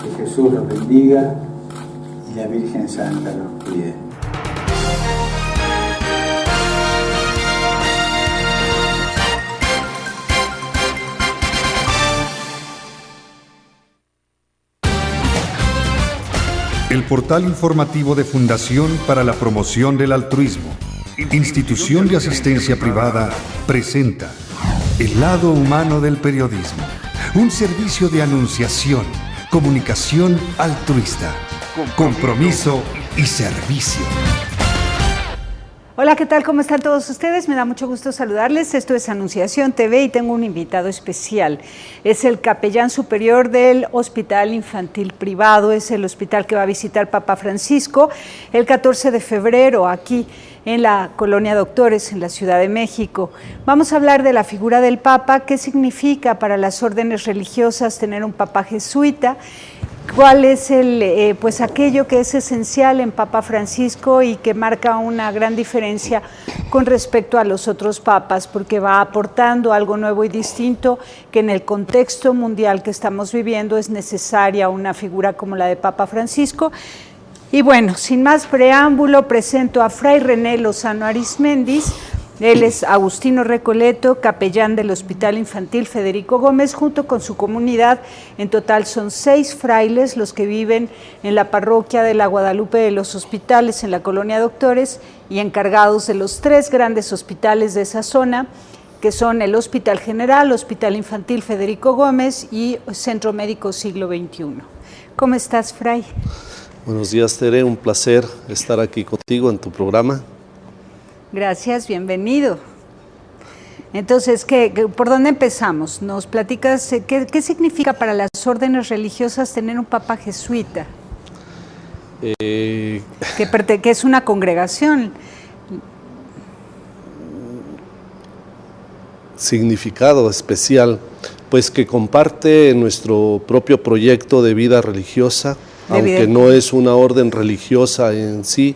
que Jesús los bendiga y la Virgen Santa los cuide. El portal informativo de Fundación para la Promoción del Altruismo, institución de asistencia privada, presenta El lado humano del periodismo, un servicio de anunciación, comunicación altruista, compromiso y servicio. Hola, ¿qué tal? ¿Cómo están todos ustedes? Me da mucho gusto saludarles. Esto es Anunciación TV y tengo un invitado especial. Es el capellán superior del Hospital Infantil Privado. Es el hospital que va a visitar Papa Francisco el 14 de febrero aquí en la Colonia Doctores, en la Ciudad de México. Vamos a hablar de la figura del Papa, qué significa para las órdenes religiosas tener un Papa jesuita, cuál es pues aquello que es esencial en Papa Francisco y que marca una gran diferencia con respecto a los otros papas, porque va aportando algo nuevo y distinto, que en el contexto mundial que estamos viviendo es necesaria una figura como la de Papa Francisco. Y bueno, sin más preámbulo, presento a Fray René Lozano Arismendis. Él es Agustino Recoleto, capellán del Hospital Infantil Federico Gómez, junto con su comunidad. En total son 6 frailes los que viven en la parroquia de la Guadalupe de los Hospitales, en la Colonia Doctores, y encargados de los 3 grandes hospitales de esa zona, que son el Hospital General, Hospital Infantil Federico Gómez y Centro Médico Siglo XXI. ¿Cómo estás, Fray? Buenos días, Tere, un placer estar aquí contigo en tu programa. Gracias, bienvenido. Entonces, ¿por dónde empezamos? ¿Nos platicas qué significa para las órdenes religiosas tener un papa jesuita? Que es una congregación. Significado especial, pues que comparte nuestro propio proyecto de vida religiosa, aunque no es una orden religiosa en sí,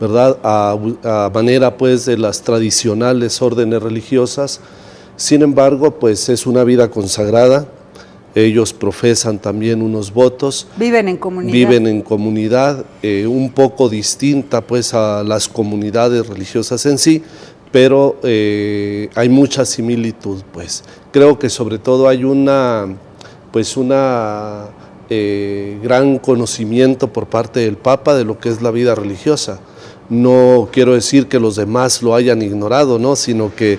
¿verdad? A manera pues de las tradicionales órdenes religiosas. Sin embargo, pues es una vida consagrada. Ellos profesan también unos votos. Viven en comunidad. Viven en comunidad, un poco distinta pues a las comunidades religiosas en sí, pero hay mucha similitud pues. Creo que sobre todo hay una gran conocimiento por parte del Papa de lo que es la vida religiosa. No quiero decir que los demás lo hayan ignorado, ¿no? Sino que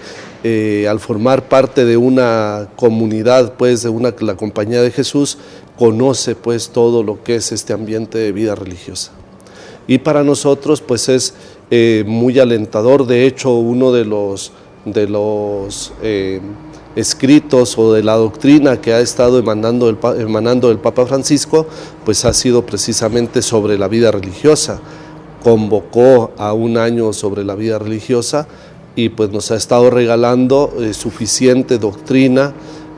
al formar parte de una comunidad, pues la Compañía de Jesús, conoce pues todo lo que es este ambiente de vida religiosa. Y para nosotros pues es muy alentador. De hecho, uno de los escritos o de la doctrina que ha estado emanando el Papa Francisco, pues ha sido precisamente sobre la vida religiosa. Convocó a un año sobre la vida religiosa y pues nos ha estado regalando suficiente doctrina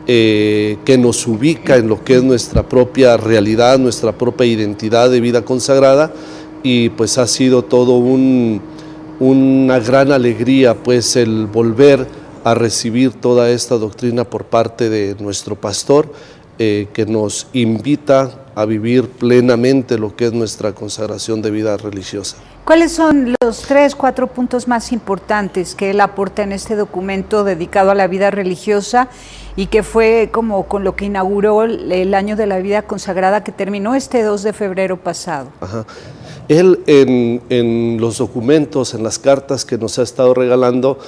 que nos ubica en lo que es nuestra propia realidad, nuestra propia identidad de vida consagrada, y pues ha sido todo una gran alegría pues el volver a recibir toda esta doctrina por parte de nuestro pastor, que nos invita a vivir plenamente lo que es nuestra consagración de vida religiosa. ¿Cuáles son los 3, 4 puntos más importantes que él aporta en este documento dedicado a la vida religiosa y que fue como con lo que inauguró el año de la vida consagrada que terminó este 2 de febrero pasado? Ajá. Él en los documentos, en las cartas que nos ha estado regalando,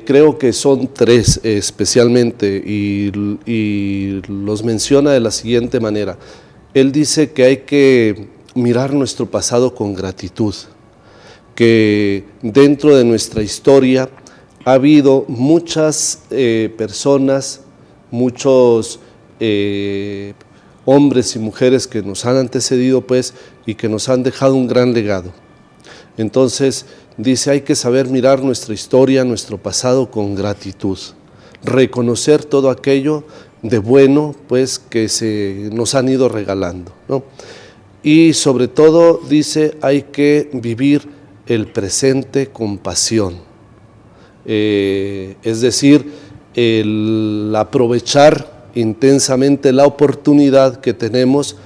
creo que son 3 especialmente, y los menciona de la siguiente manera. Él dice que hay que mirar nuestro pasado con gratitud, que dentro de nuestra historia ha habido muchas personas, muchos hombres y mujeres que nos han antecedido pues y que nos han dejado un gran legado. Entonces dice, hay que saber mirar nuestra historia, nuestro pasado con gratitud, reconocer todo aquello de bueno pues que nos han ido regalando, ¿no? Y sobre todo dice, hay que vivir el presente con pasión, es decir, el aprovechar intensamente la oportunidad que tenemos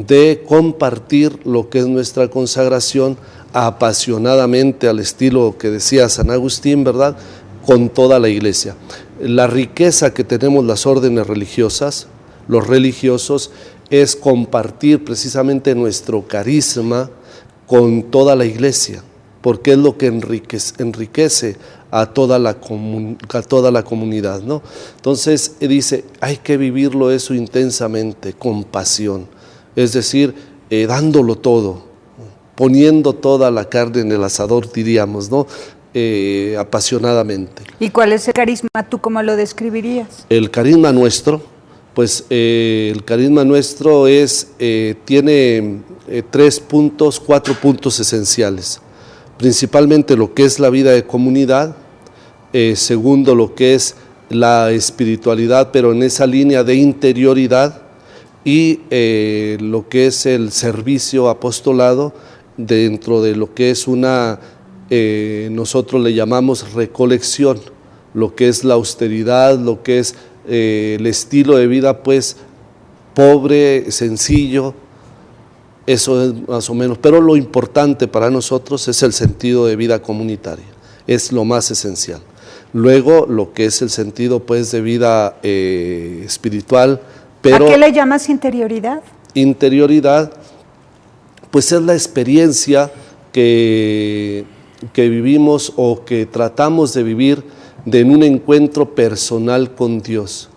de compartir lo que es nuestra consagración apasionadamente al estilo que decía San Agustín, ¿verdad?, con toda la iglesia. La riqueza que tenemos las órdenes religiosas, los religiosos, es compartir precisamente nuestro carisma con toda la iglesia, porque es lo que enriquece a toda la comunidad, ¿no? Entonces dice, hay que vivirlo eso intensamente, con pasión, es decir, dándolo todo, poniendo toda la carne en el asador, diríamos, ¿no? Apasionadamente. ¿Y cuál es el carisma? ¿Tú cómo lo describirías? El carisma nuestro, pues el carisma nuestro tiene 4 puntos esenciales. Principalmente lo que es la vida de comunidad, segundo lo que es la espiritualidad, pero en esa línea de interioridad, y lo que es el servicio apostolado dentro de lo que es nosotros le llamamos recolección, lo que es la austeridad, lo que es el estilo de vida pues pobre, sencillo, eso es más o menos, pero lo importante para nosotros es el sentido de vida comunitaria, es lo más esencial. Luego lo que es el sentido pues de vida espiritual, pero ¿a qué le llamas interioridad? Interioridad pues es la experiencia que vivimos o que tratamos de vivir en un encuentro personal con Dios,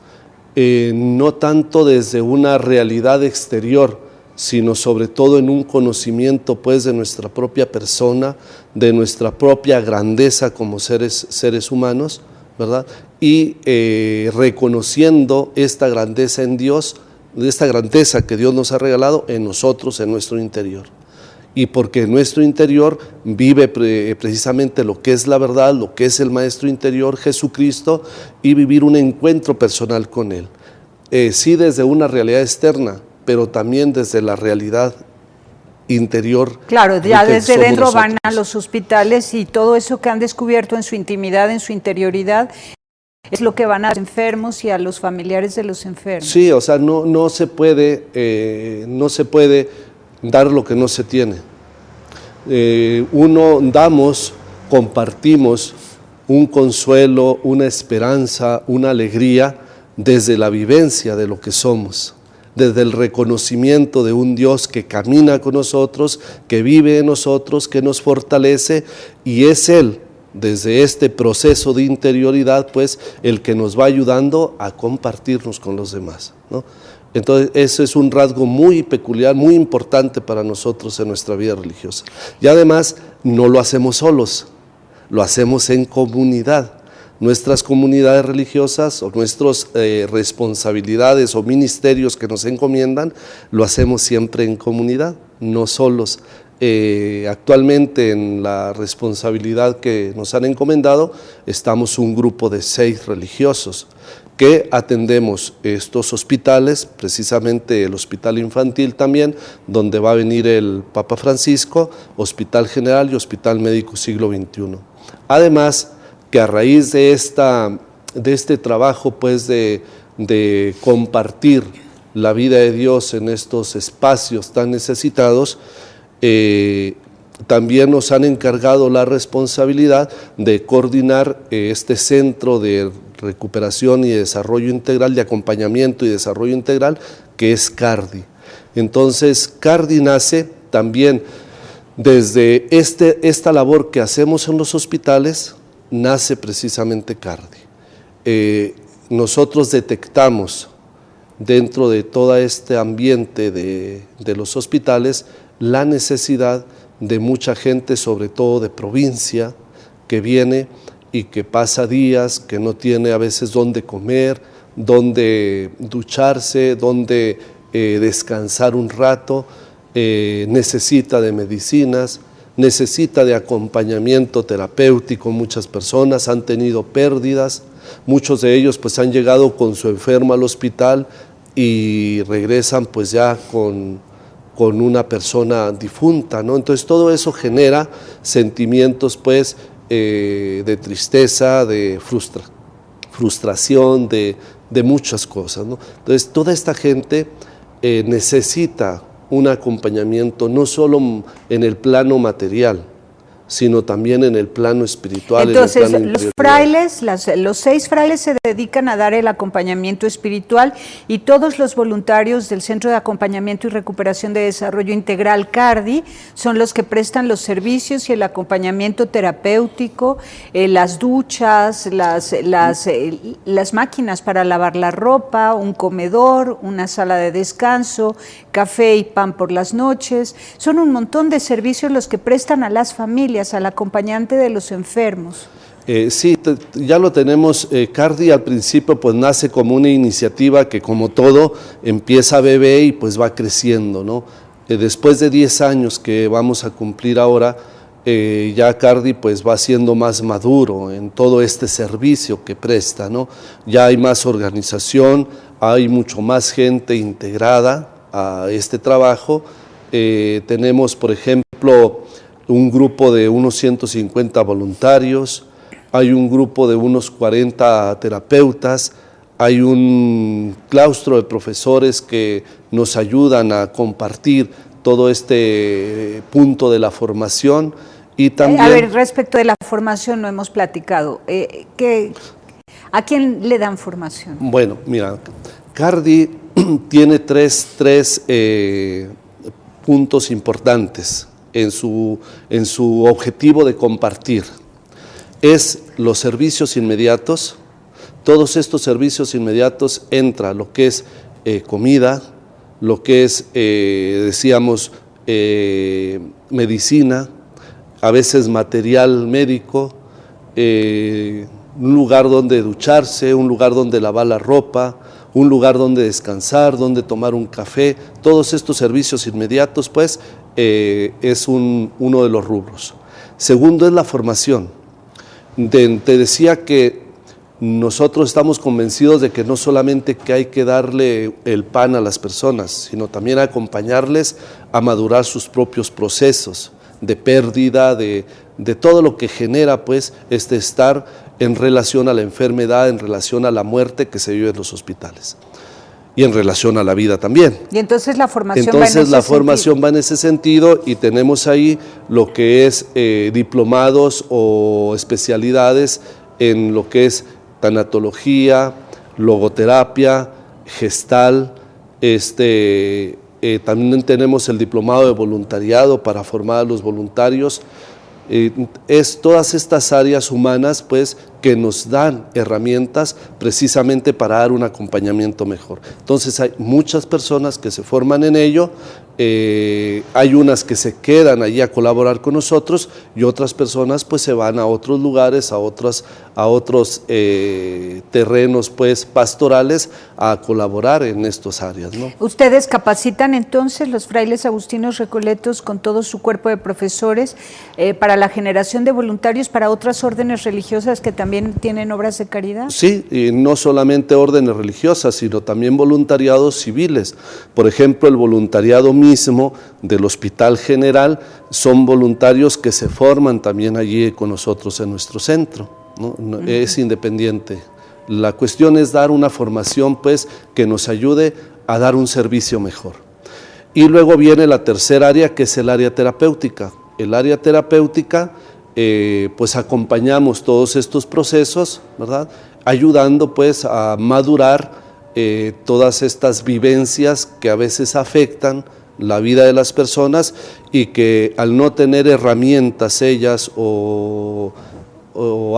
no tanto desde una realidad exterior, sino sobre todo en un conocimiento pues de nuestra propia persona, de nuestra propia grandeza como seres humanos, ¿verdad? Y reconociendo esta grandeza en Dios, esta grandeza que Dios nos ha regalado en nosotros, en nuestro interior. Y porque en nuestro interior vive precisamente lo que es la verdad, lo que es el Maestro interior, Jesucristo, y vivir un encuentro personal con Él. Sí desde una realidad externa, pero también desde la realidad interior. Claro, ya desde dentro van a los hospitales y todo eso que han descubierto en su intimidad, en su interioridad, es lo que van a los enfermos y a los familiares de los enfermos. Sí, o sea, no se puede dar lo que no se tiene. Compartimos un consuelo, una esperanza, una alegría desde la vivencia de lo que somos, desde el reconocimiento de un Dios que camina con nosotros, que vive en nosotros, que nos fortalece, y es Él, desde este proceso de interioridad, pues, el que nos va ayudando a compartirnos con los demás, ¿no? Entonces, eso es un rasgo muy peculiar, muy importante para nosotros en nuestra vida religiosa. Y además, no lo hacemos solos, lo hacemos en comunidad. Nuestras comunidades religiosas o nuestras responsabilidades o ministerios que nos encomiendan, lo hacemos siempre en comunidad, no solos. Actualmente en la responsabilidad que nos han encomendado, estamos un grupo de 6 religiosos que atendemos estos hospitales, precisamente el hospital infantil también, donde va a venir el Papa Francisco, Hospital General y Hospital Médico Siglo XXI. Además, que a raíz de este trabajo pues de compartir la vida de Dios en estos espacios tan necesitados, también nos han encargado la responsabilidad de coordinar este centro de recuperación y desarrollo integral, de acompañamiento y desarrollo integral, que es CARDI. Entonces, CARDI nace también desde esta labor que hacemos en los hospitales, nace precisamente CARDI. Nosotros detectamos dentro de todo este ambiente de los hospitales la necesidad de mucha gente, sobre todo de provincia, que viene y que pasa días, que no tiene a veces dónde comer, dónde ducharse, dónde descansar un rato, necesita de medicinas, necesita de acompañamiento terapéutico. Muchas personas han tenido pérdidas, muchos de ellos pues han llegado con su enfermo al hospital y regresan pues ya con una persona difunta, ¿no? Entonces todo eso genera sentimientos pues de tristeza, de frustración, de muchas cosas, ¿no? Entonces toda esta gente necesita un acompañamiento no solo en el plano material, sino también en el plano espiritual. Entonces, en el plano los frailes, los 6 frailes se dedican a dar el acompañamiento espiritual y todos los voluntarios del Centro de Acompañamiento y Recuperación de Desarrollo Integral, CARDI, son los que prestan los servicios y el acompañamiento terapéutico, las duchas, las máquinas para lavar la ropa, un comedor, una sala de descanso, café y pan por las noches. Son un montón de servicios los que prestan a las familias, al acompañante de los enfermos. Sí, ya lo tenemos. CARDI al principio pues nace como una iniciativa que, como todo, empieza bebé y pues va creciendo, ¿no? Después de 10 años que vamos a cumplir ahora, ya CARDI pues va siendo más maduro en todo este servicio que presta, ¿no? Ya hay más organización, hay mucho más gente integrada a este trabajo. Tenemos, por ejemplo, un grupo de unos 150 voluntarios, hay un grupo de unos 40 terapeutas, hay un claustro de profesores que nos ayudan a compartir todo este punto de la formación. Y también, a ver, respecto de la formación no hemos platicado. ¿A quién le dan formación? Bueno, mira, CARDI tiene tres puntos importantes en su objetivo de compartir. Es los servicios inmediatos. Todos estos servicios inmediatos entra lo que es comida, lo que es, decíamos, medicina, a veces material médico, un lugar donde ducharse, un lugar donde lavar la ropa, un lugar donde descansar, donde tomar un café. Todos estos servicios inmediatos pues es uno de los rubros. Segundo es la formación. Te decía que nosotros estamos convencidos de que no solamente que hay que darle el pan a las personas, sino también acompañarles a madurar sus propios procesos de pérdida, de todo lo que genera pues estar en relación a la enfermedad, en relación a la muerte que se vive en los hospitales y en relación a la vida también. Y entonces la formación va en ese sentido y tenemos ahí lo que es diplomados o especialidades en lo que es tanatología, logoterapia, gestal, también tenemos el diplomado de voluntariado para formar a los voluntarios. Es todas estas áreas humanas pues que nos dan herramientas precisamente para dar un acompañamiento mejor. Entonces hay muchas personas que se forman en ello, hay unas que se quedan allí a colaborar con nosotros y otras personas pues se van a otros lugares, a otros terrenos pues pastorales a colaborar en estas áreas, ¿no? ¿Ustedes capacitan entonces los frailes agustinos recoletos con todo su cuerpo de profesores para la generación de voluntarios para otras órdenes religiosas que también tienen obras de caridad? Sí, y no solamente órdenes religiosas, sino también voluntariados civiles. Por ejemplo, el voluntariado mismo del Hospital General son voluntarios que se forman también allí con nosotros en nuestro centro, ¿no? Es independiente. La cuestión es dar una formación pues que nos ayude a dar un servicio mejor. Y luego viene la tercera área, que es el área terapéutica. El área terapéutica, pues acompañamos todos estos procesos, ¿verdad? Ayudando pues a madurar todas estas vivencias que a veces afectan la vida de las personas y que al no tener herramientas ellas o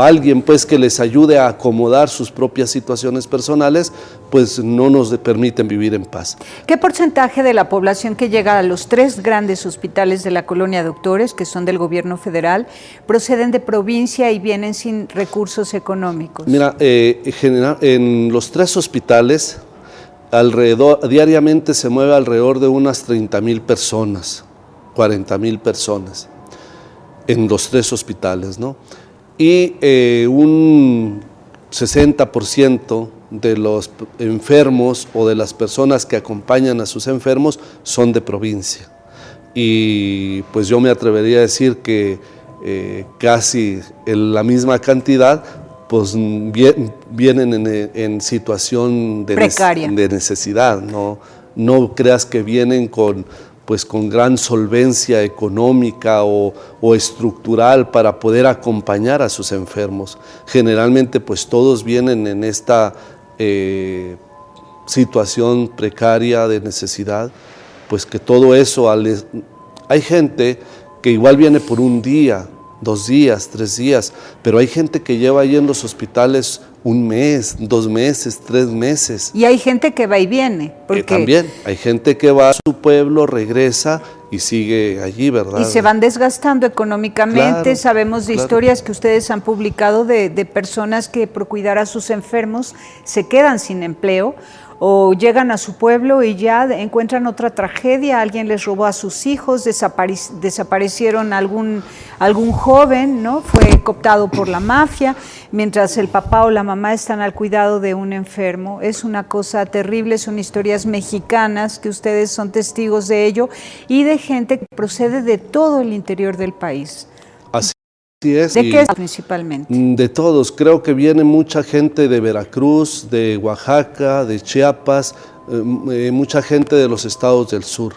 alguien pues que les ayude a acomodar sus propias situaciones personales, pues no nos permiten vivir en paz. ¿Qué porcentaje de la población que llega a los 3 grandes hospitales de la colonia Doctores, que son del gobierno federal, proceden de provincia y vienen sin recursos económicos? Mira, en los 3 hospitales diariamente se mueve alrededor de unas 30,000 personas, 40,000 personas en los 3 hospitales, ¿no? Y un 60% de los enfermos o de las personas que acompañan a sus enfermos son de provincia. Y pues yo me atrevería a decir que casi la misma cantidad pues vienen en situación de precaria, de necesidad, no creas que vienen con pues con gran solvencia económica o estructural para poder acompañar a sus enfermos. Generalmente pues todos vienen en esta situación precaria de necesidad, pues que todo eso, hay gente que igual viene por un día, 2 días, 3 días, pero hay gente que lleva ahí en los hospitales 1 mes, 2 meses, 3 meses. Y hay gente que va y viene. Porque también, hay gente que va a su pueblo, regresa y sigue allí, ¿verdad? Y se van desgastando económicamente. Claro, sabemos de historias que ustedes han publicado de personas que por cuidar a sus enfermos se quedan sin empleo o llegan a su pueblo y ya encuentran otra tragedia, alguien les robó a sus hijos, desaparecieron algún joven, ¿no? Fue cooptado por la mafia, mientras el papá o la mamá están al cuidado de un enfermo. Es una cosa terrible, son historias mexicanas que ustedes son testigos de ello y de gente que procede de todo el interior del país. Así es. ¿De qué principalmente? De todos, creo que viene mucha gente de Veracruz, de Oaxaca, de Chiapas, mucha gente de los estados del sur,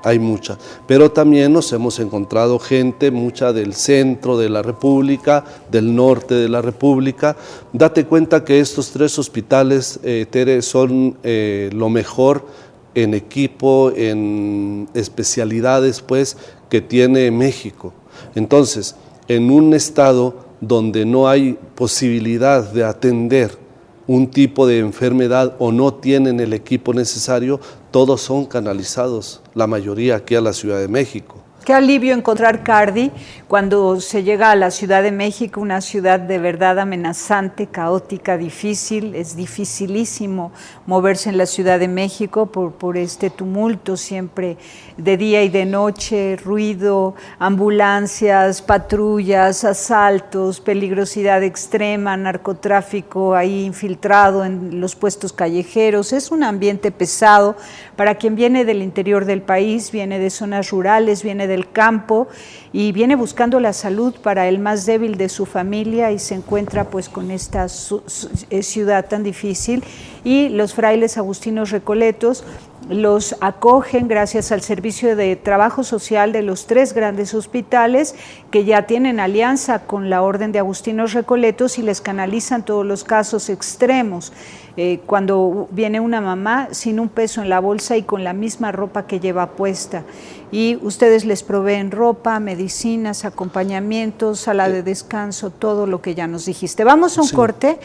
hay mucha. Pero también nos hemos encontrado gente, mucha del centro de la República, del norte de la República. Date cuenta que estos 3 hospitales, Tere, son lo mejor en equipo, en especialidades, pues, que tiene México. Entonces, en un estado donde no hay posibilidad de atender un tipo de enfermedad o no tienen el equipo necesario, todos son canalizados, la mayoría aquí a la Ciudad de México. Qué alivio encontrar Cardi cuando se llega a la Ciudad de México, una ciudad de verdad amenazante, caótica, difícil. Es dificilísimo moverse en la Ciudad de México por este tumulto siempre de día y de noche, ruido, ambulancias, patrullas, asaltos, peligrosidad extrema, narcotráfico ahí infiltrado en los puestos callejeros. Es un ambiente pesado para quien viene del interior del país, viene de zonas rurales, viene del campo y viene buscando la salud para el más débil de su familia y se encuentra pues con esta ciudad tan difícil, y los frailes agustinos recoletos los acogen gracias al servicio de trabajo social de los 3 grandes hospitales que ya tienen alianza con la Orden de Agustinos Recoletos y les canalizan todos los casos extremos. Cuando viene una mamá sin un peso en la bolsa y con la misma ropa que lleva puesta, y ustedes les proveen ropa, medicinas, acompañamientos, sala de descanso, todo lo que ya nos dijiste. Vamos a un corte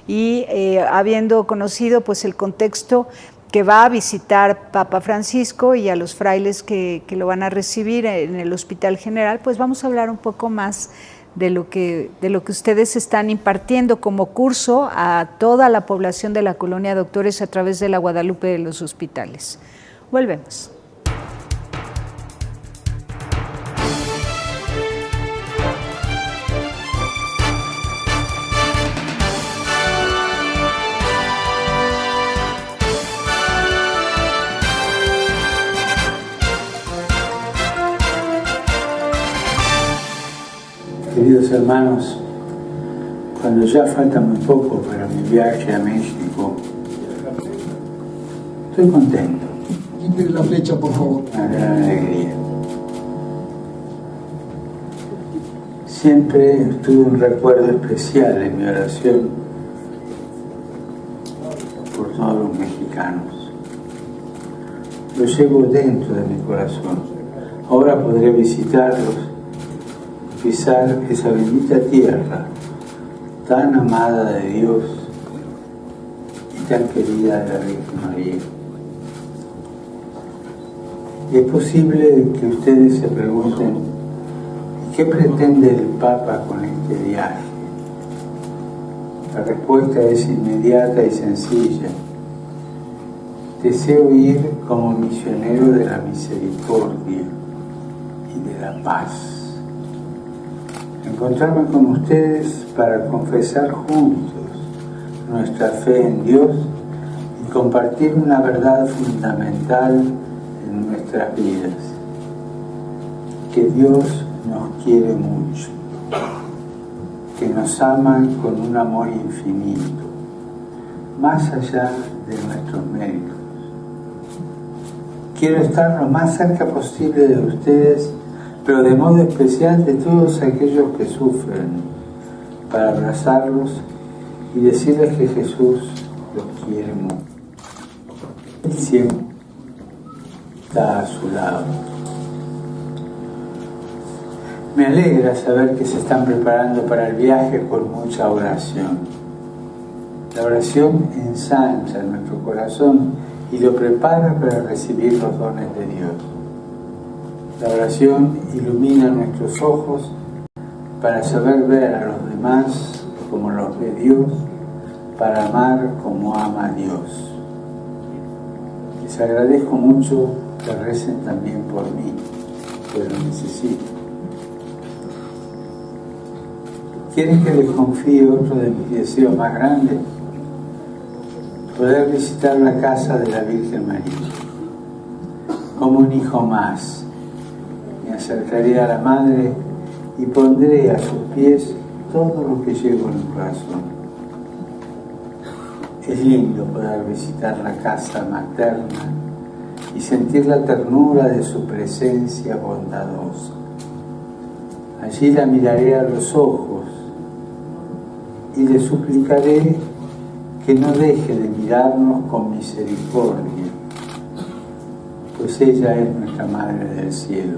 y habiendo conocido pues el contexto que va a visitar Papa Francisco y a los frailes que lo van a recibir en el Hospital General, pues vamos a hablar un poco más de lo que ustedes están impartiendo como curso a toda la población de la colonia Doctores a través de la Guadalupe de los Hospitales. Volvemos. Queridos hermanos, cuando ya falta muy poco para mi viaje a México, estoy contento. Quítale la flecha, por favor. Una gran alegría. Siempre tuve un recuerdo especial en mi oración por todos los mexicanos. Lo llevo dentro de mi corazón. Ahora podré visitarlos, pisar esa bendita tierra tan amada de Dios y tan querida de la Virgen María. Y es posible que ustedes se pregunten, ¿qué pretende el Papa con este viaje? La respuesta es inmediata y sencilla. Deseo ir como misionero de la misericordia y de la paz. Encontrarme con ustedes para confesar juntos nuestra fe en Dios y compartir una verdad fundamental en nuestras vidas, que Dios nos quiere mucho, que nos ama con un amor infinito, más allá de nuestros méritos, Quiero estar lo más cerca posible de ustedes, pero de modo especial de todos aquellos que sufren, para abrazarlos y decirles que Jesús los quiere mucho. Él siempre está a su lado. Me alegra saber que se están preparando para el viaje con mucha oración. La oración ensancha nuestro corazón y lo prepara para recibir los dones de Dios. La oración ilumina nuestros ojos para saber ver a los demás como los ve Dios, para amar como ama Dios. Les agradezco mucho que recen también por mí, que lo necesito. ¿Quieren que les confíe otro de mis deseos más grandes? Poder visitar la casa de la Virgen María. Como un hijo más, me acercaré a la Madre y pondré a sus pies todo lo que llevo en el corazón. Es lindo poder visitar la casa materna y sentir la ternura de su presencia bondadosa. Allí la miraré a los ojos y le suplicaré que no deje de mirarnos con misericordia, pues ella es nuestra Madre del Cielo.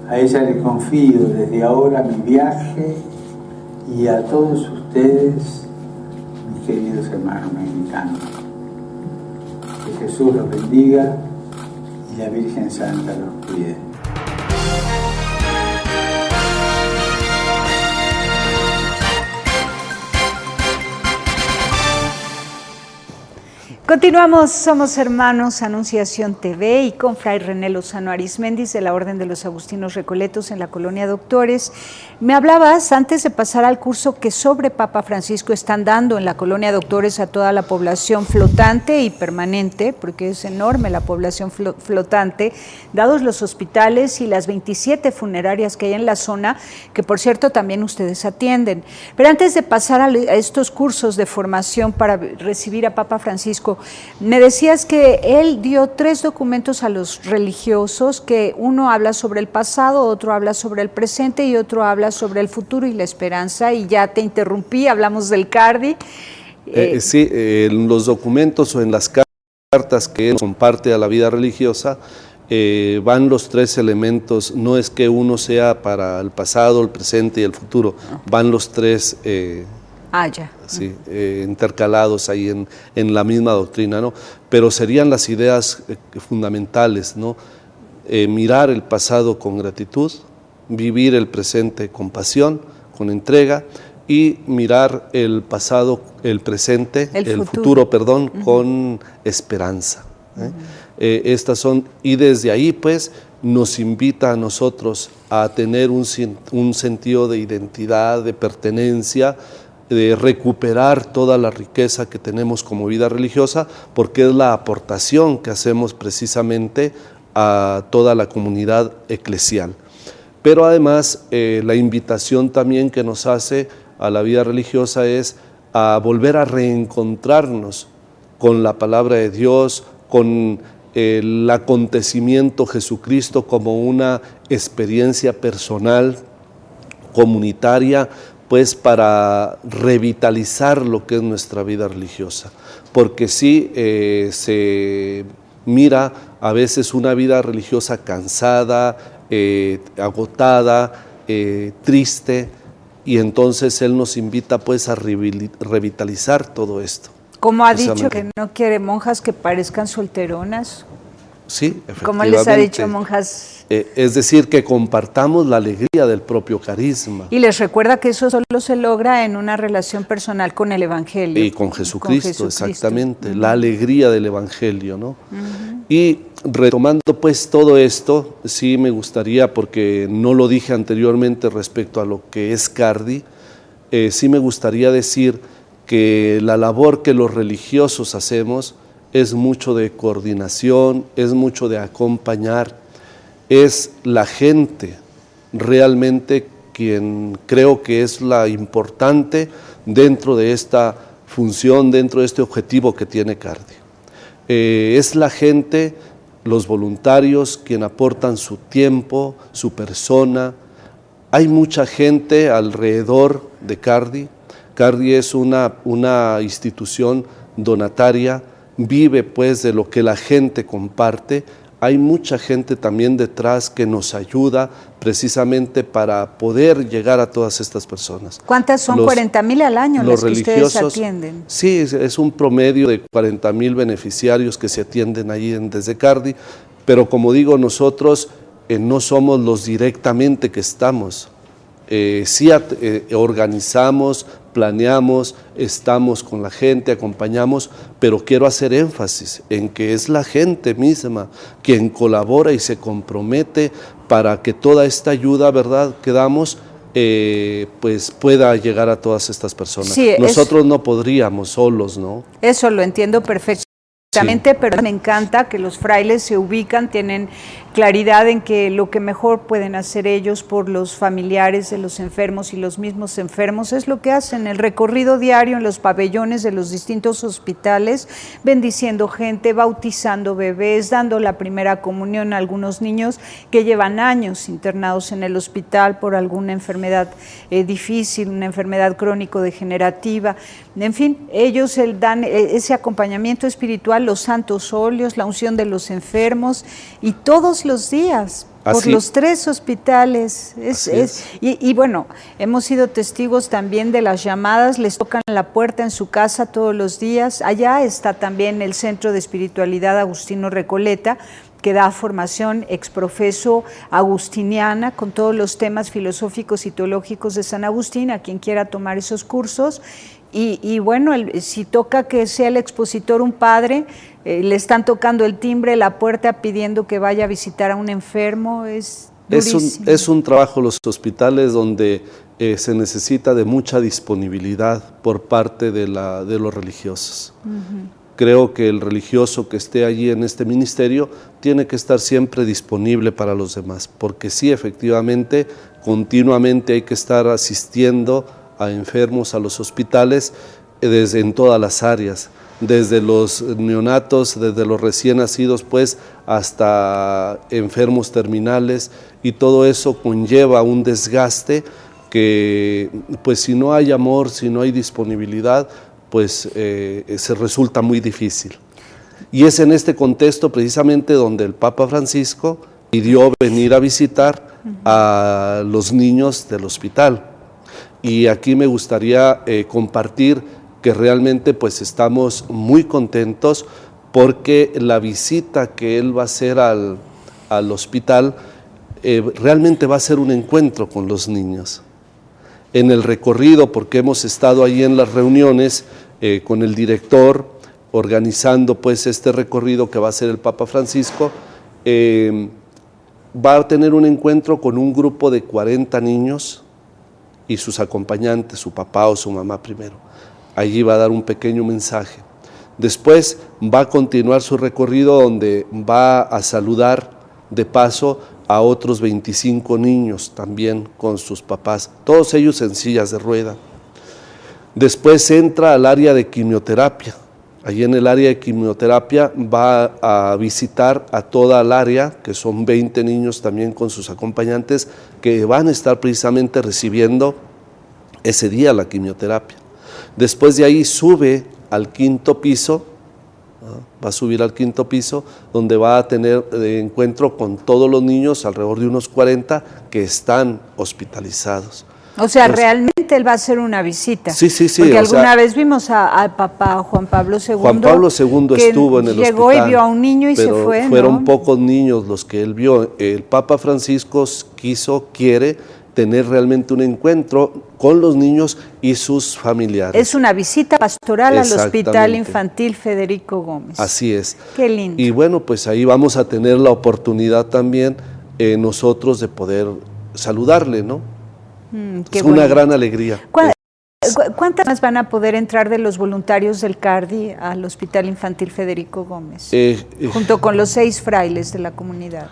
A ella le confío desde ahora mi viaje y a todos ustedes, mis queridos hermanos mexicanos. Que Jesús los bendiga y la Virgen Santa los cuide. Continuamos, somos hermanos, Anunciación TV, y con Fray René Lozano Arizmendis de la Orden de los Agustinos Recoletos en la Colonia Doctores. Me hablabas, antes de pasar al curso que sobre Papa Francisco están dando en la Colonia Doctores a toda la población flotante y permanente, porque es enorme la población flotante, dados los hospitales y las 27 funerarias que hay en la zona, que por cierto también ustedes atienden. Pero antes de pasar a estos cursos de formación para recibir a Papa Francisco, me decías que él dio 3 documentos a los religiosos, que uno habla sobre el pasado, otro habla sobre el presente y otro habla sobre el futuro y la esperanza, y ya te interrumpí, hablamos del CARDI. Sí, en los documentos o en las cartas que él comparte a la vida religiosa, van los 3 elementos, no es que uno sea para el pasado, el presente y el futuro, van los 3 ya. Sí, intercalados ahí en la misma doctrina, ¿no? Pero serían las ideas fundamentales, ¿no? Mirar el pasado con gratitud, vivir el presente con pasión, con entrega, y mirar el pasado, el presente, el futuro, con esperanza. Estas son, y desde ahí pues nos invita a nosotros a tener un sentido de identidad, de pertenencia, de recuperar toda la riqueza que tenemos como vida religiosa, porque es la aportación que hacemos precisamente a toda la comunidad eclesial. Pero además la invitación también que nos hace a la vida religiosa es a volver a reencontrarnos con la palabra de Dios, con el acontecimiento Jesucristo como una experiencia personal, comunitaria, pues para revitalizar lo que es nuestra vida religiosa, porque sí se mira a veces una vida religiosa cansada, agotada, triste, y entonces él nos invita pues a revitalizar todo esto. Como ha dicho que no quiere monjas que parezcan solteronas. Sí, efectivamente. Como les ha dicho monjas. Es decir, que compartamos la alegría del propio carisma. Y les recuerda que eso solo se logra en una relación personal con el Evangelio. Y con Jesucristo, exactamente, la alegría del Evangelio, ¿no? Y retomando pues todo esto, sí me gustaría, porque no lo dije anteriormente respecto a lo que es CARDI, sí me gustaría decir que la labor que los religiosos hacemos es mucho de coordinación, es mucho de acompañar, es la gente realmente quien creo que es la importante dentro de esta función, dentro de este objetivo que tiene CARDI. Es la gente, los voluntarios, quien aportan su tiempo, su persona. Hay mucha gente alrededor de CARDI. CARDI es una institución donataria, vive pues de lo que la gente comparte. Hay mucha gente también detrás que nos ayuda precisamente para poder llegar a todas estas personas. ¿Cuántas son? 40,000 al año las que ustedes atienden. Sí, es un promedio de 40,000 beneficiarios que se atienden allí desde CARDI, pero como digo, nosotros no somos los directamente que estamos. Sí organizamos, planeamos, estamos con la gente, acompañamos, pero quiero hacer énfasis en que es la gente misma quien colabora y se compromete para que toda esta ayuda, ¿verdad?, que damos, pues pueda llegar a todas estas personas. Sí, nosotros no podríamos solos, ¿no? Eso lo entiendo perfectamente, sí. Pero me encanta que los frailes se ubican, tienen claridad en que lo que mejor pueden hacer ellos por los familiares de los enfermos y los mismos enfermos es lo que hacen, el recorrido diario en los pabellones de los distintos hospitales, bendiciendo gente, bautizando bebés, dando la primera comunión a algunos niños que llevan años internados en el hospital por alguna enfermedad difícil, una enfermedad crónico-degenerativa. En fin, ellos dan ese acompañamiento espiritual, los santos óleos, la unción de los enfermos y todos los días, por los 3 hospitales. Y bueno, hemos sido testigos también de las llamadas, les tocan la puerta en su casa todos los días. Allá está también el Centro de Espiritualidad Agustino Recoleta, que da formación exprofeso agustiniana con todos los temas filosóficos y teológicos de San Agustín, a quien quiera tomar esos cursos. Y bueno, si toca que sea el expositor un padre, le están tocando el timbre, la puerta pidiendo que vaya a visitar a un enfermo, es durísimo. Es un trabajo los hospitales donde se necesita de mucha disponibilidad por parte de los religiosos. Creo que el religioso que esté allí en este ministerio tiene que estar siempre disponible para los demás, porque sí, efectivamente, continuamente hay que estar asistiendo a enfermos a los hospitales en todas las áreas, desde los neonatos, desde los recién nacidos, pues, hasta enfermos terminales, y todo eso conlleva un desgaste que, pues, si no hay amor, si no hay disponibilidad, pues se resulta muy difícil. Y es en este contexto precisamente donde el Papa Francisco pidió venir a visitar a los niños del hospital. Y aquí me gustaría compartir que realmente pues estamos muy contentos porque la visita que él va a hacer al hospital realmente va a ser un encuentro con los niños. En el recorrido, porque hemos estado ahí en las reuniones con el director, organizando pues este recorrido que va a hacer el Papa Francisco, va a tener un encuentro con un grupo de 40 niños y sus acompañantes, su papá o su mamá primero. Allí va a dar un pequeño mensaje. Después va a continuar su recorrido donde va a saludar de paso a otros 25 niños también con sus papás, todos ellos en sillas de rueda. Después entra al área de quimioterapia. Allí en el área de quimioterapia va a visitar a toda el área, que son 20 niños también con sus acompañantes, que van a estar precisamente recibiendo ese día la quimioterapia. Después de ahí sube al 5º piso, va a subir al 5º piso, donde va a tener encuentro con todos los niños, alrededor de unos 40, que están hospitalizados. O sea, realmente él va a hacer una visita. Sí. Porque alguna vez vimos al Papá Juan Pablo II. Juan Pablo II estuvo en el hospital. Llegó y vio a un niño y se fue, fueron pocos niños los que él vio. El Papa Francisco quiere tener realmente un encuentro con los niños y sus familiares. Es una visita pastoral al Hospital Infantil Federico Gómez. Así es. Qué lindo. Y bueno, pues ahí vamos a tener la oportunidad también nosotros de poder saludarle, ¿no? Es una gran alegría. ¿Cuántas más van a poder entrar de los voluntarios del CARDI al Hospital Infantil Federico Gómez? Junto con los 6 frailes de la comunidad.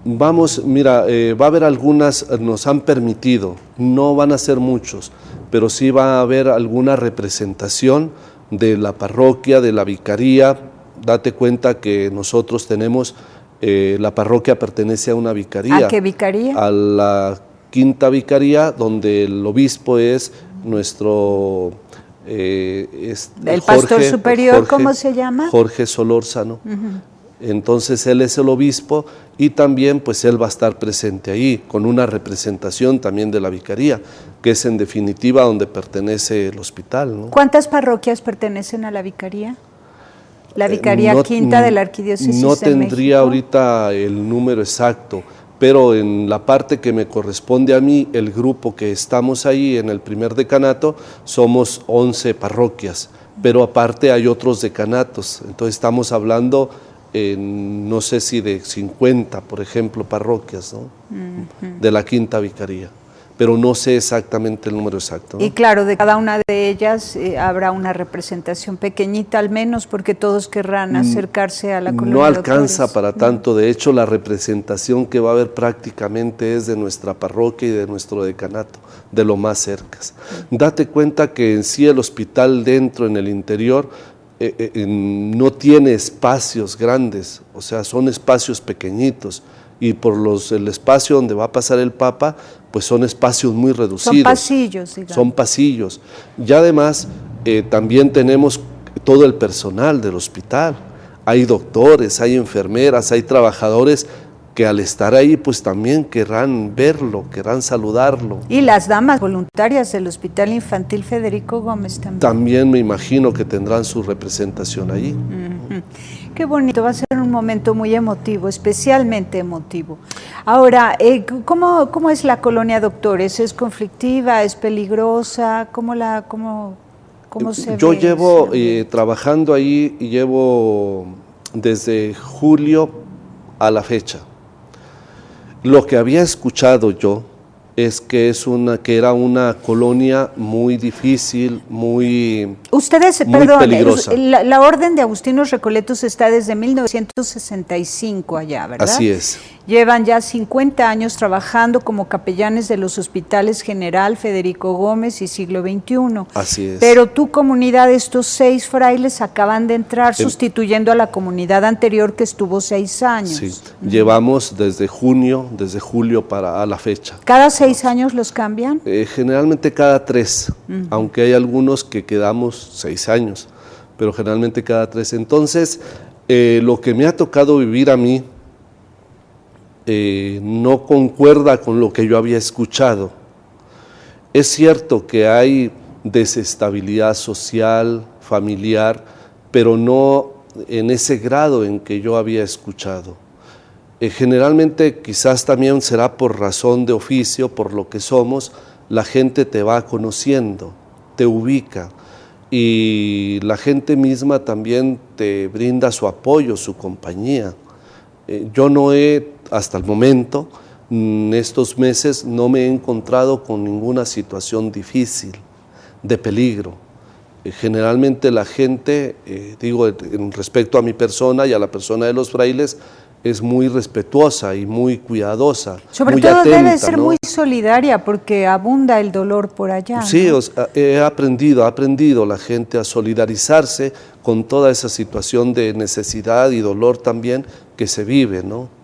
Vamos, mira, va a haber algunas, nos han permitido, no van a ser muchos, pero sí va a haber alguna representación de la parroquia, de la vicaría, Date cuenta que nosotros tenemos, la parroquia pertenece a una vicaría. ¿A qué vicaría? A la quinta vicaría, donde el obispo es nuestro... el pastor superior, ¿cómo se llama? Jorge Solórzano. Entonces él es el obispo y también pues él va a estar presente ahí con una representación también de la vicaría, que es en definitiva donde pertenece el hospital, ¿no? ¿Cuántas parroquias pertenecen a la vicaría? La vicaría quinta de la Arquidiócesis no de tendría México. Ahorita el número exacto, pero en la parte que me corresponde a mí, el grupo que estamos ahí en el primer decanato, somos 11 parroquias, pero aparte hay otros decanatos, entonces estamos hablando, no sé si de 50, por ejemplo, parroquias, ¿no? De la quinta vicaría, pero no sé exactamente el número exacto, ¿no? Y claro, de cada una de ellas habrá una representación pequeñita al menos, porque todos querrán acercarse a la colonia. No alcanza Doctores. para tanto, de hecho la representación que va a haber prácticamente es de nuestra parroquia y de nuestro decanato, de lo más cercas. Date cuenta que en sí el hospital dentro, en el interior, no tiene espacios grandes, o sea, son espacios pequeñitos, y por el espacio donde va a pasar el Papa, pues son espacios muy reducidos. Son pasillos, digamos. Son pasillos. Y además también tenemos todo el personal del hospital. Hay doctores, hay enfermeras, hay trabajadores que al estar ahí pues también querrán verlo, querrán saludarlo. Y las damas voluntarias del Hospital Infantil Federico Gómez también. También me imagino que tendrán su representación ahí. Qué bonito, va a ser un momento muy emotivo, especialmente emotivo. Ahora, ¿cómo es la colonia Doctores? ¿Es conflictiva? ¿Es peligrosa? ¿Cómo se ve? Yo llevo trabajando ahí y llevo desde julio a la fecha. Lo que había escuchado yo es que era una colonia muy difícil, muy peligrosa. La Orden de Agustinos Recoletos está desde 1965 allá, ¿verdad? Así es. Llevan ya 50 años trabajando como capellanes de los hospitales General, Federico Gómez y Siglo XXI. Así es. Pero tu comunidad, estos 6 frailes acaban de entrar sustituyendo a la comunidad anterior que estuvo 6 años. Sí, llevamos desde julio a la fecha. ¿Cada 6 años los cambian? Generalmente cada 3, aunque hay algunos que quedamos 6 años, pero generalmente cada 3. Entonces, lo que me ha tocado vivir a mí no concuerda con lo que yo había escuchado. Es cierto que hay desestabilidad social, familiar, pero no en ese grado en que yo había escuchado. Generalmente quizás también será por razón de oficio, por lo que somos, la gente te va conociendo, te ubica y la gente misma también te brinda su apoyo, su compañía. Yo no hasta el momento, en estos meses, no me he encontrado con ninguna situación difícil, de peligro. Generalmente la gente, en respecto a mi persona y a la persona de los frailes, es muy respetuosa y muy cuidadosa. Sobre muy todo atenta, debe ser ¿no? muy solidaria porque abunda el dolor por allá. Sí, ¿no? ha aprendido la gente a solidarizarse con toda esa situación de necesidad y dolor también que se vive, ¿no?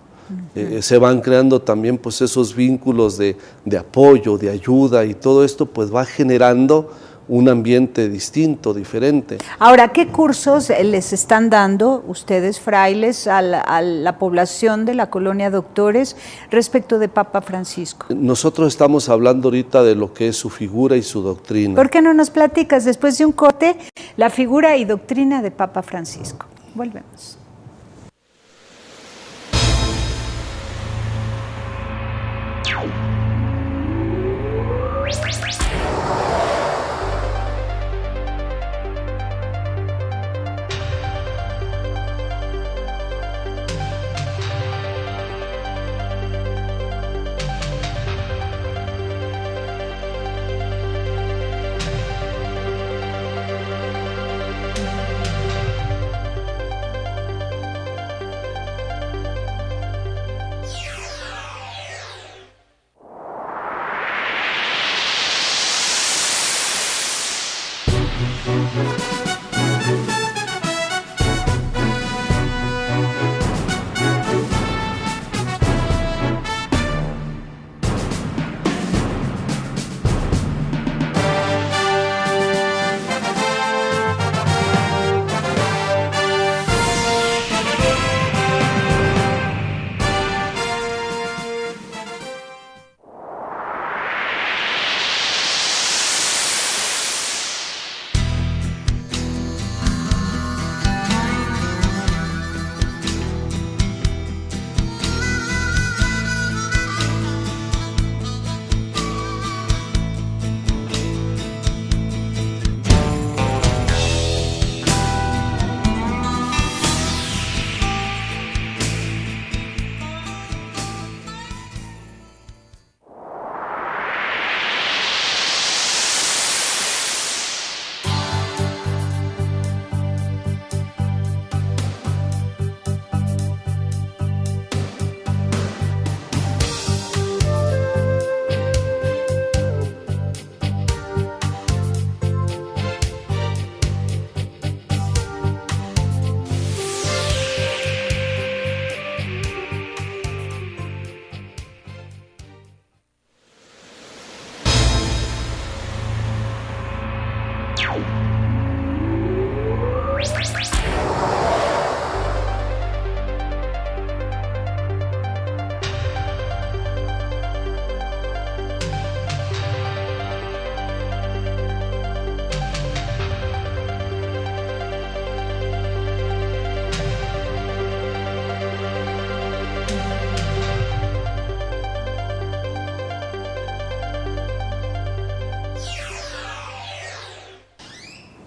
Se van creando también pues esos vínculos de apoyo, de ayuda y todo esto pues va generando un ambiente distinto, diferente. Ahora, ¿qué cursos les están dando ustedes, frailes, a la población de la colonia Doctores respecto de Papa Francisco? Nosotros estamos hablando ahorita de lo que es su figura y su doctrina. ¿Por qué no nos platicas después de un corte la figura y doctrina de Papa Francisco? Volvemos.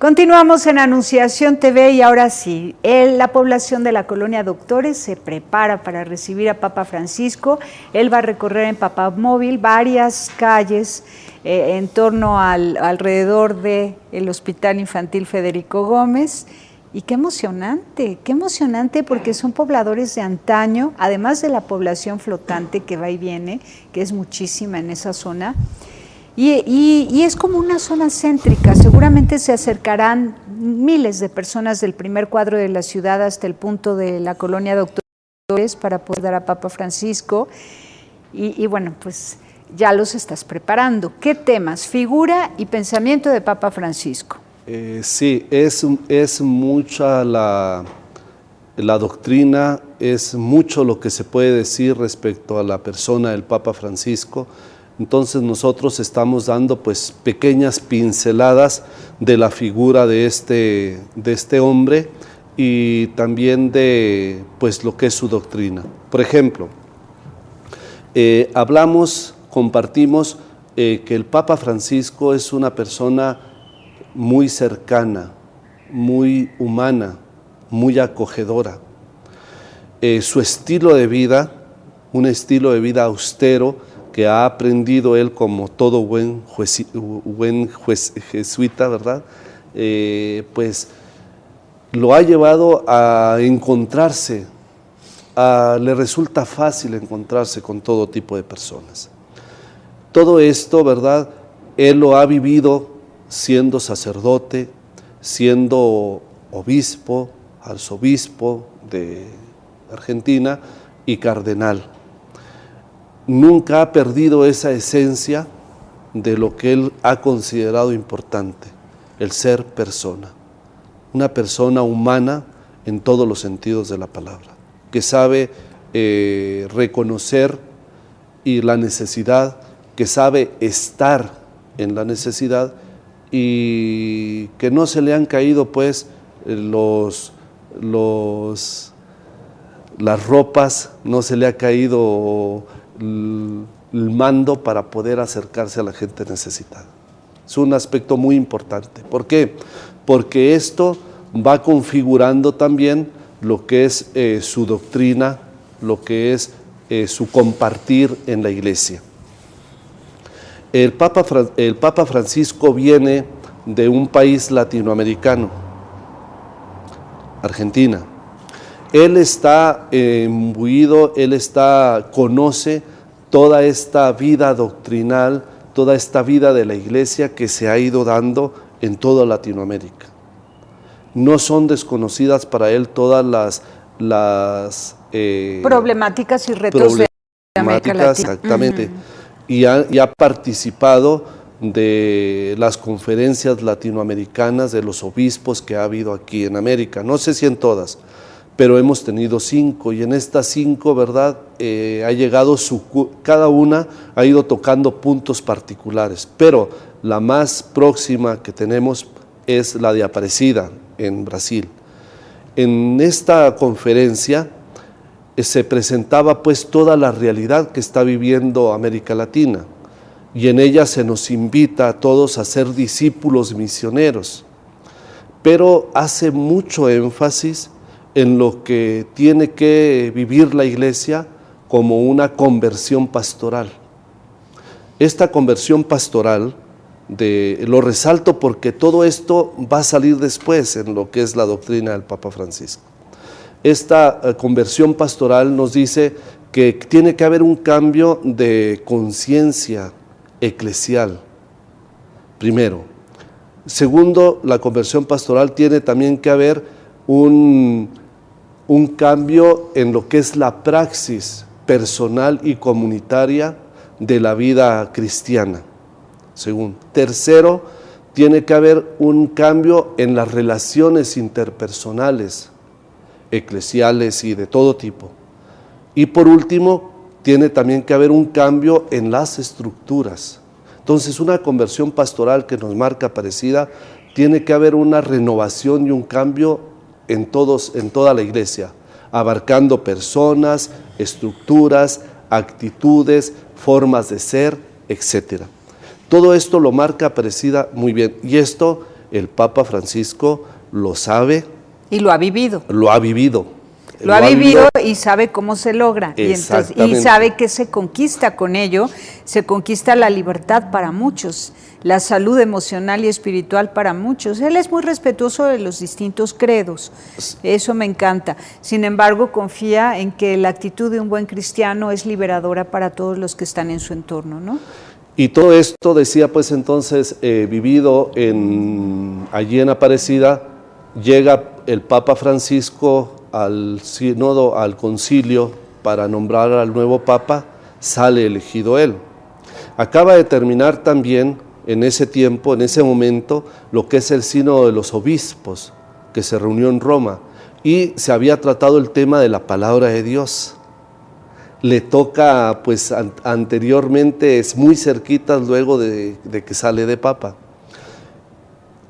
Continuamos en Anunciación TV y ahora sí, la población de la colonia Doctores se prepara para recibir a Papa Francisco. Él va a recorrer en Papamóvil varias calles en torno alrededor del Hospital Infantil Federico Gómez. Y qué emocionante porque son pobladores de antaño, además de la población flotante que va y viene, que es muchísima en esa zona. Y es como una zona céntrica, seguramente se acercarán miles de personas del primer cuadro de la ciudad hasta el punto de la colonia Doctores para poder dar a Papa Francisco. Y bueno, pues ya los estás preparando. ¿Qué temas? Figura y pensamiento de Papa Francisco. Sí, es mucha la doctrina, es mucho lo que se puede decir respecto a la persona del Papa Francisco. Entonces nosotros estamos dando pues pequeñas pinceladas de la figura de este hombre y también de pues lo que es su doctrina. Por ejemplo, compartimos que el Papa Francisco es una persona muy cercana, muy humana, muy acogedora. Su estilo de vida, un estilo de vida austero, que ha aprendido él como todo buen jesuita, ¿verdad? Pues lo ha llevado a encontrarse, le resulta fácil encontrarse con todo tipo de personas. Todo esto, ¿verdad? Él lo ha vivido siendo sacerdote, siendo obispo, arzobispo de Argentina y cardenal. Nunca ha perdido esa esencia de lo que él ha considerado importante, el ser persona. Una persona humana en todos los sentidos de la palabra, que sabe reconocer la necesidad, que sabe estar en la necesidad y que no se le han caído pues las ropas, no se le ha caído el mando para poder acercarse a la gente necesitada. Es un aspecto muy importante. ¿Por qué? Porque esto va configurando también lo que es su doctrina, lo que es su compartir en la iglesia. El Papa Francisco viene de un país latinoamericano, Argentina. Él está imbuido, conoce toda esta vida doctrinal, toda esta vida de la iglesia que se ha ido dando en toda Latinoamérica. No son desconocidas para él todas las problemáticas y retos de América Latina. Exactamente. Y ha participado de las conferencias latinoamericanas de los obispos que ha habido aquí en América. No sé si en todas, pero hemos tenido 5 y en estas 5, ¿verdad? Ha llegado cada una ha ido tocando puntos particulares, pero la más próxima que tenemos es la de Aparecida en Brasil. En esta conferencia se presentaba pues toda la realidad que está viviendo América Latina y en ella se nos invita a todos a ser discípulos misioneros, pero hace mucho énfasis en lo que tiene que vivir la iglesia como una conversión pastoral. Esta conversión pastoral, lo resalto porque todo esto va a salir después en lo que es la doctrina del Papa Francisco. Esta conversión pastoral nos dice que tiene que haber un cambio de conciencia eclesial, primero. Segundo, la conversión pastoral tiene también que haber un cambio en lo que es la praxis personal y comunitaria de la vida cristiana. Segundo. Tercero, tiene que haber un cambio en las relaciones interpersonales, eclesiales y de todo tipo. Y por último, tiene también que haber un cambio en las estructuras. Entonces, una conversión pastoral que nos marca Aparecida, tiene que haber una renovación y un cambio en toda la iglesia, abarcando personas, estructuras, actitudes, formas de ser, etc. Todo esto lo marca Aparecida muy bien, y esto el Papa Francisco lo sabe. Y lo ha vivido. Lo ha vivido. Lo ha vivido y sabe cómo se logra. Y sabe que se conquista con ello, se conquista la libertad para muchos, la salud emocional y espiritual para muchos. Él es muy respetuoso de los distintos credos, eso me encanta. Sin embargo, confía en que la actitud de un buen cristiano es liberadora para todos los que están en su entorno, ¿no? Y todo esto, decía pues entonces, vivido allí en Aparecida, llega el Papa Francisco al sínodo, al concilio, para nombrar al nuevo Papa, sale elegido él. Acaba de terminar también en ese tiempo, en ese momento, lo que es el sínodo de los obispos, que se reunió en Roma, y se había tratado el tema de la palabra de Dios. Le toca, pues anteriormente, es muy cerquita luego de que sale de Papa.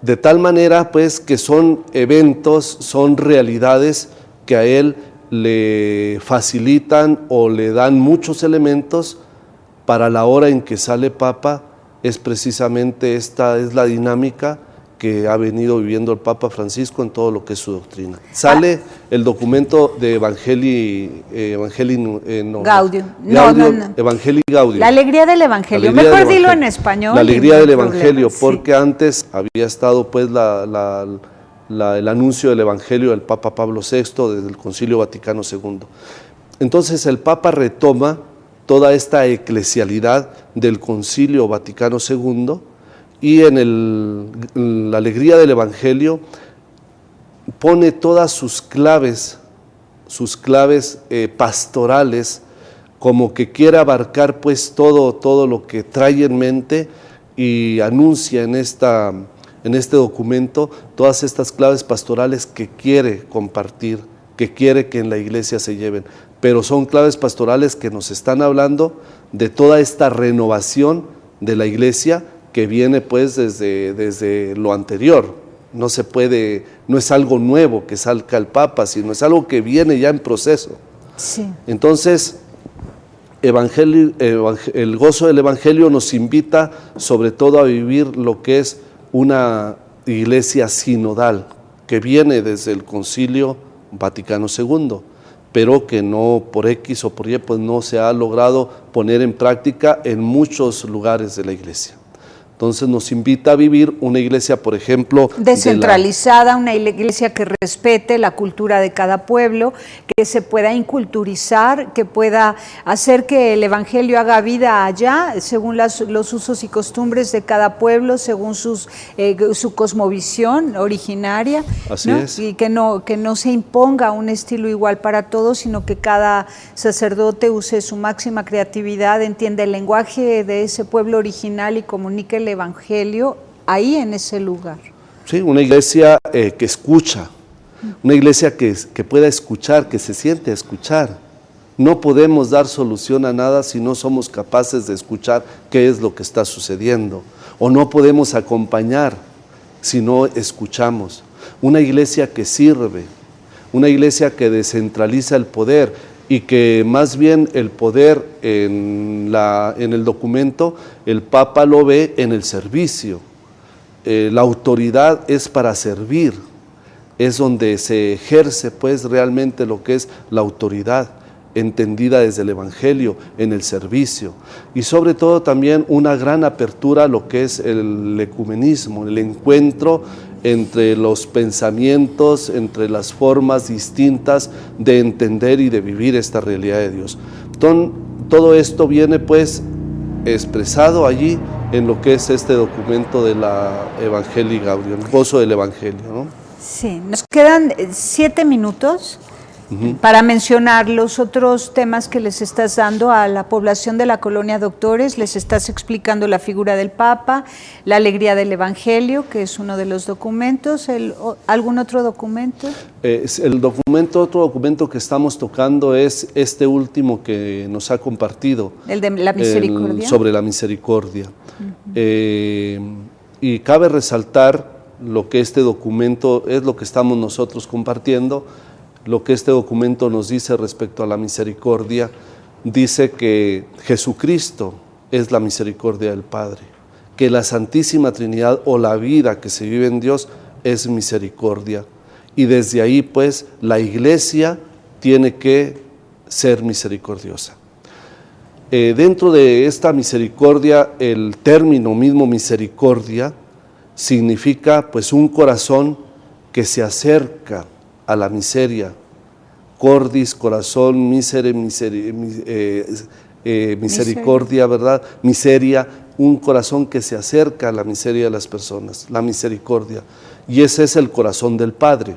De tal manera, pues, que son eventos, son realidades que a él le facilitan o le dan muchos elementos para la hora en que sale Papa. Es precisamente esta es la dinámica que ha venido viviendo el Papa Francisco en todo lo que es su doctrina. Sale el documento de Evangelii Gaudium. Evangelii Gaudium. La alegría del Evangelio. Mejor dilo en español. La alegría del Evangelio, porque antes había estado pues el anuncio del Evangelio del Papa Pablo VI desde el Concilio Vaticano II. Entonces el Papa retoma toda esta eclesialidad del Concilio Vaticano II y en la alegría del Evangelio pone todas sus claves pastorales, como que quiere abarcar pues todo lo que trae en mente, y anuncia en este documento todas estas claves pastorales que quiere compartir, que quiere que en la iglesia se lleven. Pero son claves pastorales que nos están hablando de toda esta renovación de la iglesia que viene pues desde lo anterior. No es algo nuevo que salga el Papa, sino es algo que viene ya en proceso. Sí. Entonces, el gozo del Evangelio nos invita sobre todo a vivir lo que es una iglesia sinodal, que viene desde el Concilio Vaticano II, pero que no por X o por Y pues no se ha logrado poner en práctica en muchos lugares de la iglesia. Entonces nos invita a vivir una iglesia, por ejemplo, descentralizada, una iglesia que respete la cultura de cada pueblo, que se pueda inculturizar, que pueda hacer que el Evangelio haga vida allá, según los usos y costumbres de cada pueblo, según su cosmovisión originaria. Así ¿no? es. Y que no se imponga un estilo igual para todos, sino que cada sacerdote use su máxima creatividad, entienda el lenguaje de ese pueblo original y comunique el Evangelio ahí en ese lugar. Sí, una iglesia que escucha, una iglesia que pueda escuchar, que se siente a escuchar. No podemos dar solución a nada si no somos capaces de escuchar qué es lo que está sucediendo, o no podemos acompañar si no escuchamos. Una iglesia que sirve, una iglesia que descentraliza el poder, y que más bien el poder en el documento el Papa lo ve en el servicio. La autoridad es para servir, es donde se ejerce pues realmente lo que es la autoridad entendida desde el Evangelio, en el servicio, y sobre todo también una gran apertura a lo que es el ecumenismo, el encuentro entre los pensamientos, entre las formas distintas de entender y de vivir esta realidad de Dios. Todo esto viene pues expresado allí en lo que es este documento de la Evangelii Gaudium, el gozo del Evangelio, ¿no? Sí, nos quedan 7 minutos para mencionar los otros temas que les estás dando a la población de la colonia Doctores. Les estás explicando la figura del Papa, la alegría del Evangelio, que es uno de los documentos. ¿Algún otro documento? Otro documento que estamos tocando es este último que nos ha compartido. El de la misericordia. Sobre la misericordia. Y cabe resaltar lo que este documento es, lo que estamos nosotros compartiendo. Lo que este documento nos dice respecto a la misericordia, dice que Jesucristo es la misericordia del Padre, que la Santísima Trinidad o la vida que se vive en Dios es misericordia. Y desde ahí pues la Iglesia tiene que ser misericordiosa. Dentro de esta misericordia, el término mismo misericordia significa pues un corazón que se acerca a la miseria. Cordis, corazón, misericordia, ¿verdad? Miseria, un corazón que se acerca a la miseria de las personas, la misericordia. Y ese es el corazón del Padre.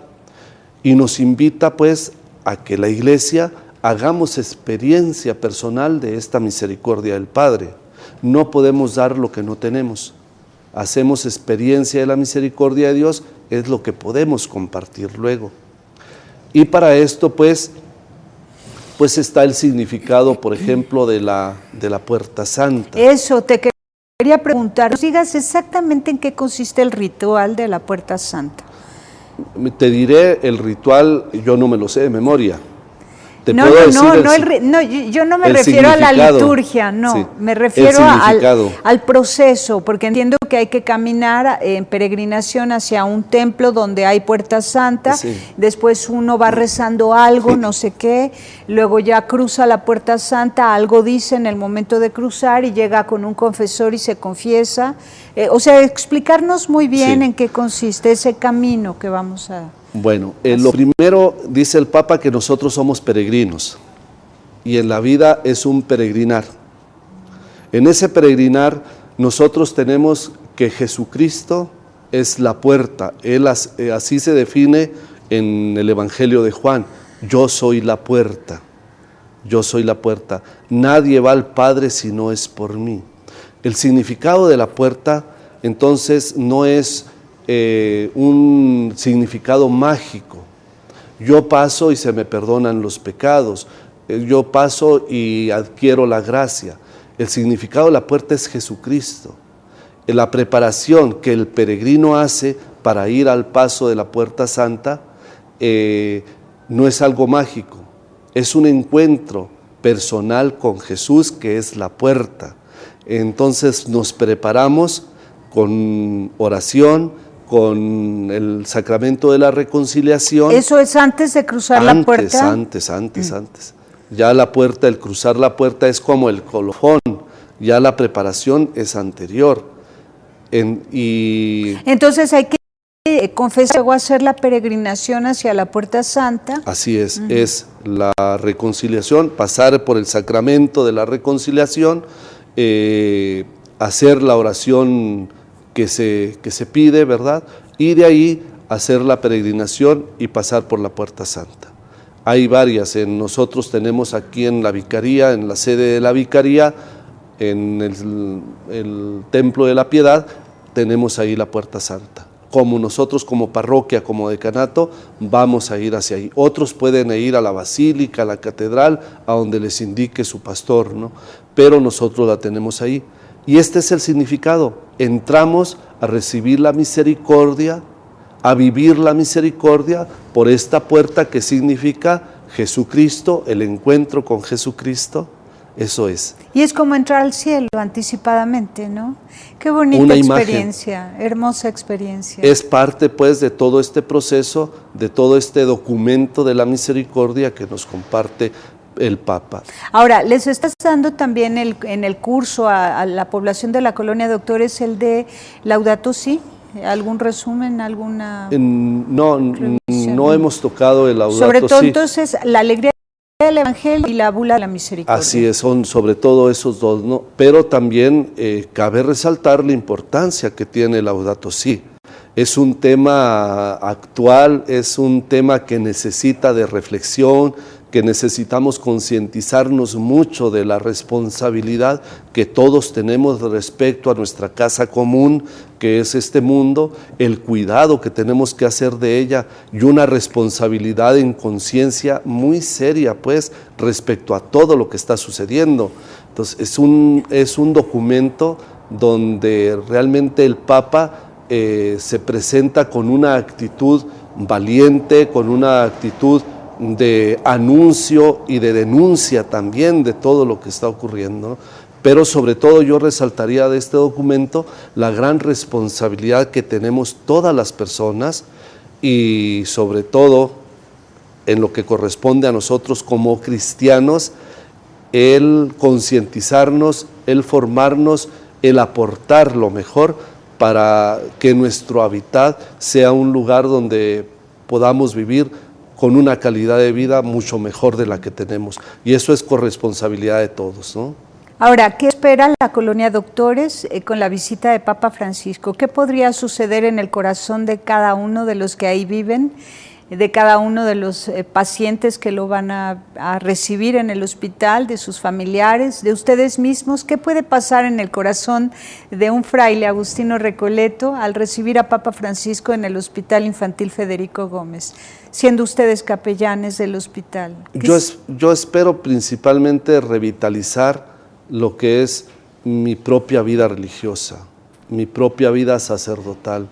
Y nos invita pues a que la Iglesia hagamos experiencia personal de esta misericordia del Padre. No podemos dar lo que no tenemos. Hacemos experiencia de la misericordia de Dios, es lo que podemos compartir luego. Y para esto pues está el significado, por ejemplo, de la Puerta Santa. Eso, te quería preguntar, nos digas exactamente en qué consiste el ritual de la Puerta Santa. Te diré el ritual, yo no me lo sé de memoria. Yo no me refiero a la liturgia, no, sí, me refiero al proceso, porque entiendo que hay que caminar en peregrinación hacia un templo donde hay Puerta Santa, sí. Después uno va rezando algo, no sé qué, luego ya cruza la Puerta Santa, algo dice en el momento de cruzar y llega con un confesor y se confiesa. O sea, explicarnos muy bien, sí, en qué consiste ese camino que vamos a... Bueno, lo primero dice el Papa que nosotros somos peregrinos y en la vida es un peregrinar. En ese peregrinar nosotros tenemos que Jesucristo es la puerta. Él así se define en el Evangelio de Juan. Yo soy la puerta, yo soy la puerta. Nadie va al Padre si no es por mí. El significado de la puerta entonces no es un significado mágico. Yo paso y se me perdonan los pecados. Yo paso y adquiero la gracia. El significado de la puerta es Jesucristo. La preparación que el peregrino hace para ir al paso de la Puerta Santa no es algo mágico. Es un encuentro personal con Jesús, que es la puerta. Entonces nos preparamos con oración, con el sacramento de la reconciliación. ¿Eso es antes de cruzar la puerta? Antes. Ya la puerta, el cruzar la puerta es como el colofón, ya la preparación es anterior. Entonces hay que confesar, luego hacer la peregrinación hacia la Puerta Santa. Así es, es la reconciliación, pasar por el sacramento de la reconciliación, hacer la oración que se pide, ¿verdad? Y de ahí hacer la peregrinación y pasar por la Puerta Santa. Hay varias, nosotros tenemos aquí en la vicaría, en la sede de la vicaría, en el Templo de la Piedad, tenemos ahí la Puerta Santa. Como nosotros como parroquia, como decanato, vamos a ir hacia ahí. Otros pueden ir a la basílica, a la catedral, a donde les indique su pastor, ¿no? Pero nosotros la tenemos ahí. Y este es el significado. Entramos a recibir la misericordia, a vivir la misericordia por esta puerta que significa Jesucristo, el encuentro con Jesucristo. Eso es. Y es como entrar al cielo anticipadamente, ¿no? Qué bonita una experiencia, imagen. Hermosa experiencia. Es parte pues de todo este proceso, de todo este documento de la misericordia que nos comparte el Papa. Ahora, ¿les estás dando también en el curso a la población de la colonia Doctores el de Laudato Si? ¿Algún resumen, alguna no hemos tocado el Laudato Si. Sobre todo entonces la alegría del Evangelio y la bula de la misericordia. Así es, son sobre todo esos dos, ¿no? Pero también cabe resaltar la importancia que tiene el Laudato Si. Es un tema actual, es un tema que necesita de reflexión, que necesitamos concientizarnos mucho de la responsabilidad que todos tenemos respecto a nuestra casa común, que es este mundo, el cuidado que tenemos que hacer de ella y una responsabilidad en conciencia muy seria, pues, respecto a todo lo que está sucediendo. Entonces, es un documento donde realmente el Papa se presenta con una actitud valiente, con una actitud de anuncio y de denuncia también de todo lo que está ocurriendo, ¿no? Pero sobre todo yo resaltaría de este documento la gran responsabilidad que tenemos todas las personas y sobre todo en lo que corresponde a nosotros como cristianos, el concientizarnos, el formarnos, el aportar lo mejor para que nuestro hábitat sea un lugar donde podamos vivir con una calidad de vida mucho mejor de la que tenemos. Y eso es corresponsabilidad de todos, ¿no? Ahora, ¿qué espera la colonia Doctores con la visita de Papa Francisco? ¿Qué podría suceder en el corazón de cada uno de los que ahí viven, de cada uno de los pacientes que lo van a recibir en el hospital, de sus familiares, de ustedes mismos? ¿Qué puede pasar en el corazón de un fraile Agustino Recoleto al recibir a Papa Francisco en el Hospital Infantil Federico Gómez, siendo ustedes capellanes del hospital? Yo espero principalmente revitalizar lo que es mi propia vida religiosa, mi propia vida sacerdotal.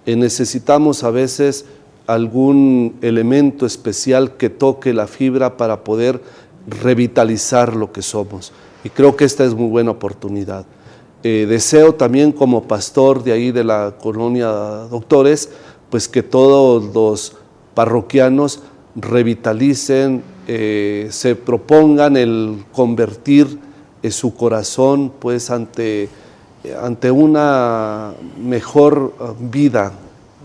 Necesitamos a veces algún elemento especial que toque la fibra para poder revitalizar lo que somos. Y creo que esta es muy buena oportunidad. Deseo también como pastor de ahí de la colonia Doctores, pues que todos los parroquianos revitalicen, se propongan el convertir su corazón pues ante una mejor vida,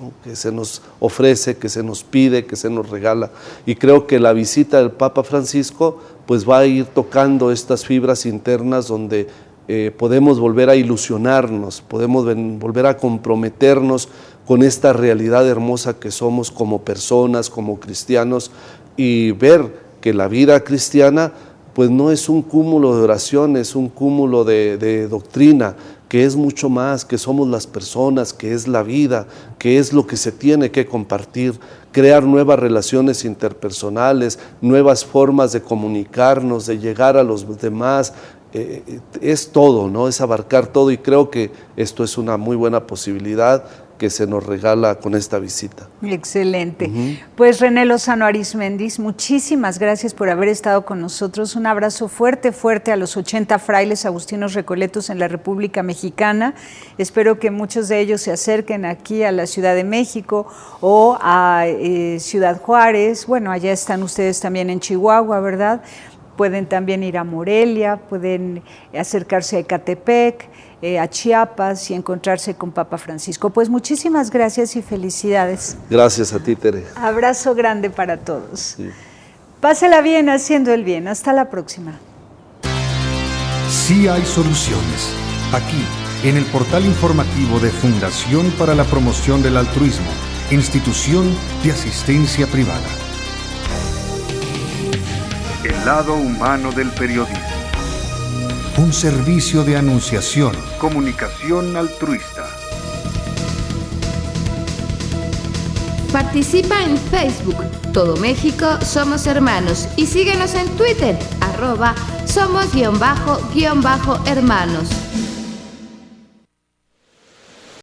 ¿no?, que se nos ofrece, que se nos pide, que se nos regala. Y creo que la visita del Papa Francisco pues va a ir tocando estas fibras internas donde podemos volver a ilusionarnos, podemos volver a comprometernos con esta realidad hermosa que somos como personas, como cristianos, y ver que la vida cristiana pues no es un cúmulo de oraciones, un cúmulo de doctrina, que es mucho más, que somos las personas, que es la vida, que es lo que se tiene que compartir, crear nuevas relaciones interpersonales, nuevas formas de comunicarnos, de llegar a los demás, es todo, ¿no? Es abarcar todo, y creo que esto es una muy buena posibilidad que se nos regala con esta visita. Excelente. Pues René Lozano Arizmendiz, muchísimas gracias por haber estado con nosotros. Un abrazo fuerte, fuerte a los 80 frailes agustinos recoletos en la República Mexicana. Espero que muchos de ellos se acerquen aquí a la Ciudad de México o a Ciudad Juárez. Bueno, allá están ustedes también en Chihuahua, ¿verdad? Pueden también ir a Morelia, pueden acercarse a Ecatepec, a Chiapas y encontrarse con Papa Francisco. Pues muchísimas gracias y felicidades. Gracias a ti, Tere. Abrazo grande para todos. Sí. Pásela bien haciendo el bien. Hasta la próxima. Sí hay soluciones. Aquí, en el portal informativo de Fundación para la Promoción del Altruismo, Institución de Asistencia Privada. El lado humano del periodismo. Un servicio de anunciación, comunicación altruista. Participa en Facebook, Todo México Somos Hermanos, y síguenos en Twitter, @somos_hermanos.